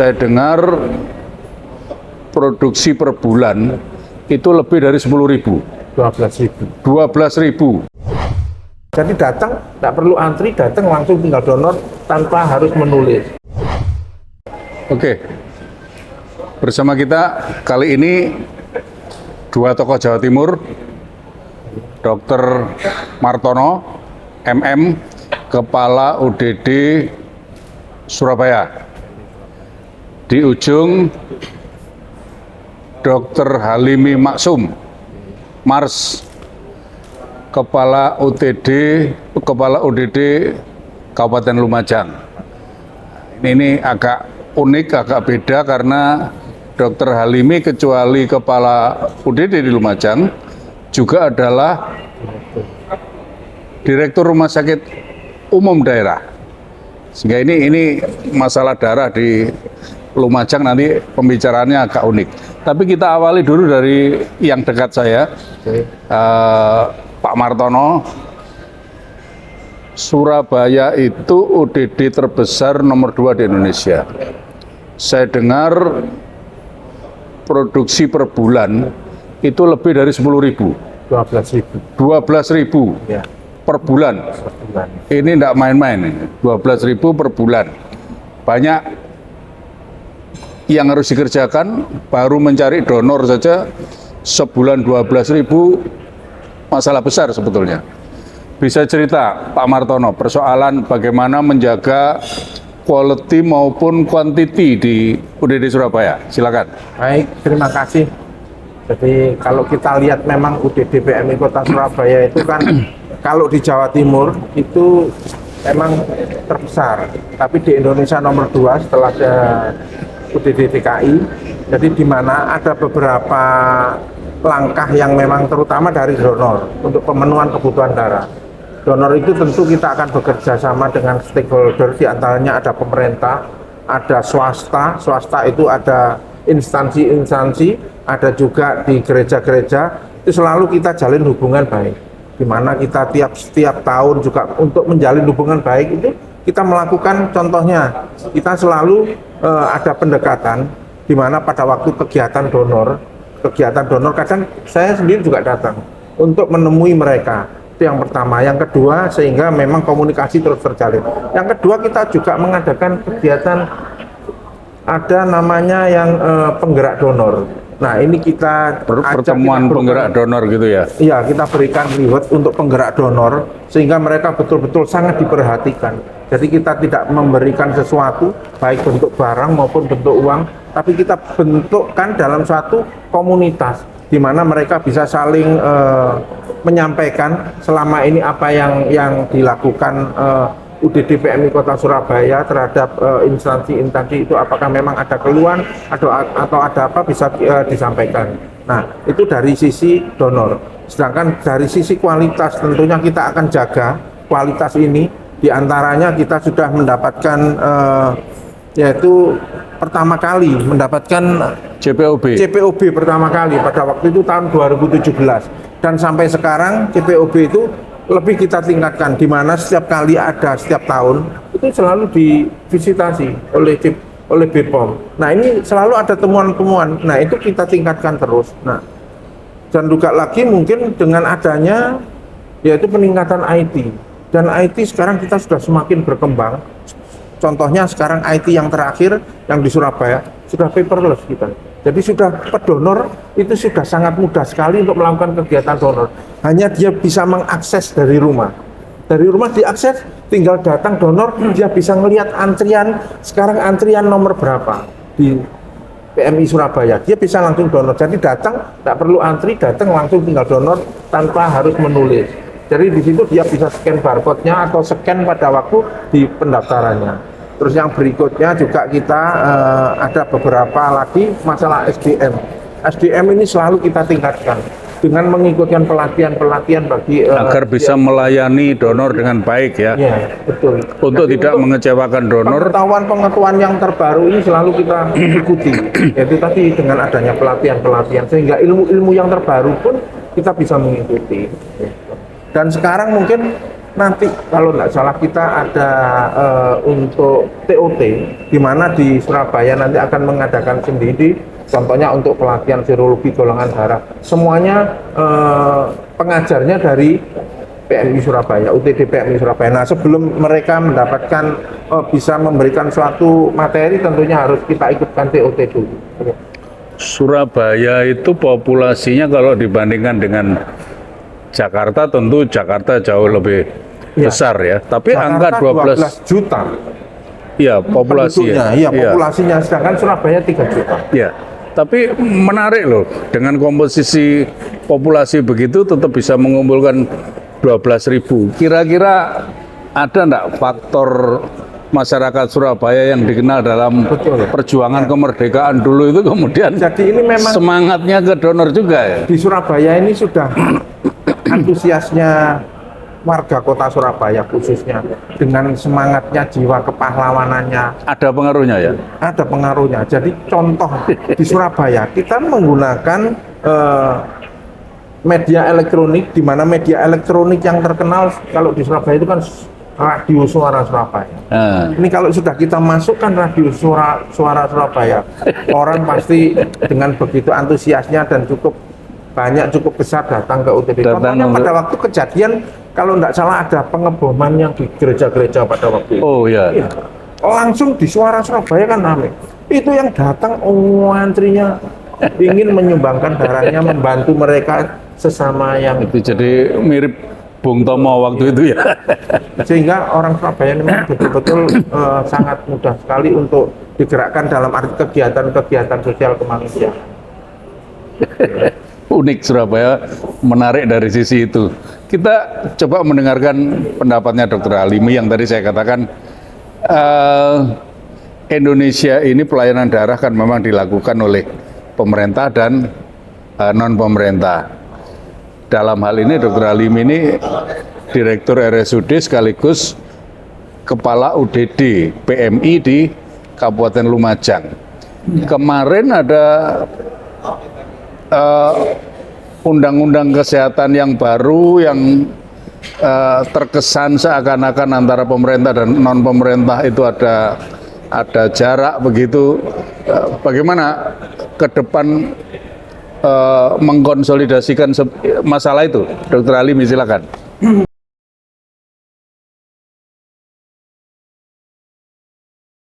Saya dengar produksi per bulan itu lebih dari 10.000. 12.000. 12.000. Jadi datang, nggak perlu antri, datang langsung tinggal donor tanpa harus menulis. Oke, bersama kita kali ini dua tokoh Jawa Timur, Dr. Martono, MM, Kepala UDD Surabaya. Di ujung Dr. Halimi Maksum, Mars, Kepala UDD Kabupaten Lumajang. Ini agak unik, agak beda karena Dr. Halimi kecuali Kepala UDD di Lumajang juga adalah Direktur Rumah Sakit Umum Daerah. Sehingga ini masalah darah di Lumajang nanti pembicaraannya agak unik. Tapi kita awali dulu dari yang dekat saya, Pak Martono. Surabaya itu UDD terbesar nomor 2 di Indonesia. Saya dengar produksi per bulan itu lebih dari 10.000. 12.000. 12.000 Ya, per bulan. per bulan. Ini enggak main-main, 12.000 per bulan. Banyak yang harus dikerjakan, baru mencari donor saja sebulan 12.000, masalah besar sebetulnya. Bisa cerita Pak Martono, persoalan bagaimana menjaga quality maupun quantity di UDD Surabaya. Silakan. Baik, terima kasih. Jadi kalau kita lihat memang UDD PMI Kota Surabaya itu kan kalau di Jawa Timur itu memang terbesar, tapi di Indonesia nomor 2 setelah UDD DKI. Jadi di mana ada beberapa langkah yang memang terutama dari donor untuk pemenuhan kebutuhan darah. Donor itu tentu kita akan bekerja sama dengan stakeholder, diantaranya ada pemerintah, ada swasta itu ada instansi-instansi, ada juga di gereja-gereja. Itu selalu kita jalin hubungan baik, di mana kita setiap tahun juga untuk menjalin hubungan baik itu kita melakukan, contohnya kita selalu ada pendekatan di mana pada waktu kegiatan donor kadang saya sendiri juga datang untuk menemui mereka. Itu yang pertama. Yang kedua, sehingga memang komunikasi terus terjalin. Yang kedua, kita juga mengadakan kegiatan, ada namanya yang penggerak donor. Nah, ini kita Pertemuan penggerak donor gitu ya? Iya, kita berikan reward untuk penggerak donor sehingga mereka betul-betul sangat diperhatikan. Jadi kita tidak memberikan sesuatu, baik bentuk barang maupun bentuk uang, tapi kita bentukkan dalam suatu komunitas di mana mereka bisa saling menyampaikan selama ini apa yang dilakukan UDD PMI Kota Surabaya terhadap instansi-instansi itu, apakah memang ada keluhan atau ada apa bisa disampaikan. Nah, itu dari sisi donor. Sedangkan dari sisi kualitas tentunya kita akan jaga kualitas ini. Di antaranya kita sudah mendapatkan yaitu pertama kali mendapatkan CPOB pertama kali pada waktu itu tahun 2017, dan sampai sekarang CPOB itu lebih kita tingkatkan, di mana setiap kali ada setiap tahun itu selalu divisitasi oleh BPOM. Nah, ini selalu ada temuan-temuan. Nah, itu kita tingkatkan terus. Nah, dan juga lagi mungkin dengan adanya yaitu peningkatan IT, dan IT sekarang kita sudah semakin berkembang. Contohnya sekarang IT yang terakhir yang di Surabaya sudah paperless kita. Jadi sudah pedonor itu sudah sangat mudah sekali untuk melakukan kegiatan donor. Hanya dia bisa mengakses dari rumah. Dari rumah diakses, tinggal datang donor, dia bisa melihat antrian, sekarang antrian nomor berapa di PMI Surabaya. Dia bisa langsung donor. Jadi datang, tidak perlu antri, datang langsung tinggal donor tanpa harus menulis. Jadi di situ dia bisa scan barcode-nya atau scan pada waktu di pendaftarannya. Terus yang berikutnya juga kita ada beberapa lagi masalah SDM. SDM ini selalu kita tingkatkan dengan mengikutkan pelatihan-pelatihan bagi agar bisa melayani donor dengan baik ya. Iya, betul. Untuk tidak mengecewakan donor. Pengetahuan yang terbaru ini selalu kita ikuti. Yaitu tadi dengan adanya pelatihan-pelatihan sehingga ilmu-ilmu yang terbaru pun kita bisa mengikuti. Dan sekarang mungkin nanti kalau nggak salah kita ada untuk TOT, di mana di Surabaya nanti akan mengadakan sendiri, contohnya untuk pelatihan serologi golongan darah. Semuanya pengajarnya dari PMI Surabaya, UTD PMI Surabaya. Nah, sebelum mereka mendapatkan bisa memberikan suatu materi, tentunya harus kita ikutkan TOT dulu. Surabaya itu populasinya kalau dibandingkan dengan Jakarta, tentu Jakarta jauh lebih besar ya. Tapi Jakarta angka 12 juta. Iya, populasi ya. Iya, populasinya, sedangkan Surabaya 3 juta. Iya. Tapi menarik loh, dengan komposisi populasi begitu tetap bisa mengumpulkan 12.000. Kira-kira ada enggak faktor masyarakat Surabaya yang dikenal dalam perjuangan kemerdekaan dulu itu kemudian Jadi ini memang semangatnya ke donor juga ya? di Surabaya ini sudah antusiasnya warga kota Surabaya khususnya dengan semangatnya, jiwa kepahlawanannya. Ada pengaruhnya ya? Ada pengaruhnya. Jadi contoh di Surabaya kita menggunakan media elektronik, di mana media elektronik yang terkenal kalau di Surabaya itu kan Radio Suara Surabaya. Ini kalau sudah kita masukkan Radio Suara Surabaya, orang pasti dengan begitu antusiasnya dan cukup banyak, cukup besar datang ke UTD. Contohnya pada waktu kejadian, kalau tidak salah ada pengeboman yang di gereja-gereja pada waktu itu. Oh ya. Langsung di Suara Surabaya kan ramai. Itu yang datang, antrinya ingin menyumbangkan darahnya, membantu mereka sesama yang itu. Jadi mirip Bung Tomo waktu itu ya. Sehingga orang Surabaya memang betul-betul sangat mudah sekali untuk digerakkan dalam arti kegiatan-kegiatan sosial kemanusiaan. Unik Surabaya, menarik dari sisi itu. Kita coba mendengarkan pendapatnya Dr. Halimi yang tadi saya katakan Indonesia ini pelayanan darah kan memang dilakukan oleh pemerintah dan non pemerintah. Dalam hal ini Dr. Halimi ini Direktur RSUD sekaligus Kepala UDD PMI di Kabupaten Lumajang. Kemarin ada undang-undang kesehatan yang baru yang terkesan seakan-akan antara pemerintah dan non pemerintah itu ada jarak begitu. Bagaimana ke depan mengkonsolidasikan masalah itu, Dr. Halimi, silakan.